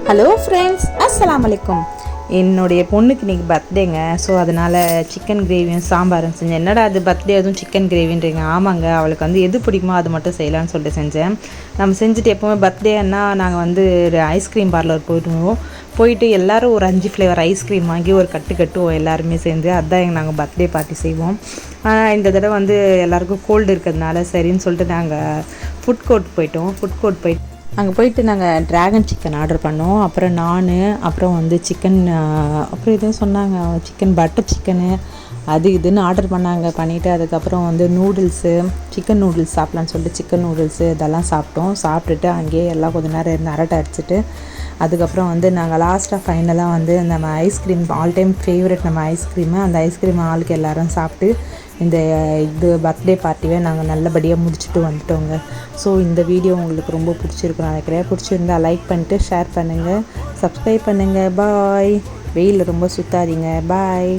Hello friends, அஸ்ஸலாமு அலைக்கும். என்னுடைய பொண்ணுக்கு இன்றைக்கி பர்த்டேங்க. ஸோ அதனால் சிக்கன் கிரேவியும் சாம்பாரும் செஞ்சேன். என்னடா அது பர்த்டே அதுவும் சிக்கன் கிரேவின்றீங்க? ஆமாங்க, அவளுக்கு வந்து எது பிடிக்குமோ அது மட்டும் செய்யலான்னு சொல்லிட்டு செஞ்சேன். நம்ம செஞ்சுட்டு எப்போவுமே பர்த்டேன்னா நாங்கள் வந்து ஒரு ஐஸ்கிரீம் பார்லர் போயிட்டு எல்லோரும் ஒரு 5 ஃப்ளேவர் ஐஸ்கிரீம் வாங்கி ஒரு கட்டுவோம் எல்லாருமே சேர்ந்து. அதுதான் நாங்கள் பர்த்டே பார்ட்டி செய்வோம். இந்த தடவை வந்து எல்லாேருக்கும் கோல்டு இருக்கிறதுனால சரின்னு சொல்லிட்டு நாங்கள் ஃபுட் கோர்ட் போயிட்டு அங்கே போயிட்டு நாங்கள் ட்ராகன் சிக்கன் ஆர்டர் பண்ணோம். அப்புறம் அப்புறம் வந்து சிக்கன், அப்புறம் எதுவும் சொன்னாங்க, சிக்கன் பட்டர் சிக்கனு அது இதுன்னு ஆர்டர் பண்ணிவிட்டு அதுக்கப்புறம் வந்து சிக்கன் நூடுல்ஸ் சாப்பிட்லான்னு சொல்லிட்டு சிக்கன் நூடுல்ஸு இதெல்லாம் சாப்பிட்டுட்டு அங்கேயே எல்லாம் கொஞ்சம் நேரம் இருந்து அரட்டை அடிச்சுட்டு அதுக்கப்புறம் வந்து நாங்கள் லாஸ்ட்டாக ஃபைனலாக வந்து நம்ம ஐஸ்கிரீம் ஆல் டைம் ஃபேவரட் நம்ம அந்த ஐஸ்கிரீம் ஆளுக்கு எல்லோரும் சாப்பிட்டு இது பர்த்டே பார்ட்டியை நாங்கள் நல்லபடியாக முடிச்சுட்டு வந்துட்டோங்க. ஸோ இந்த வீடியோ உங்களுக்கு ரொம்ப பிடிச்சிருக்குன்னு நினைக்கிறேன். பிடிச்சிருந்தா லைக் பண்ணிட்டு ஷேர் பண்ணுங்கள், சப்ஸ்கிரைப் பண்ணுங்கள். பாய். வெயில் ரொம்ப சுத்தாதீங்க. பாய்.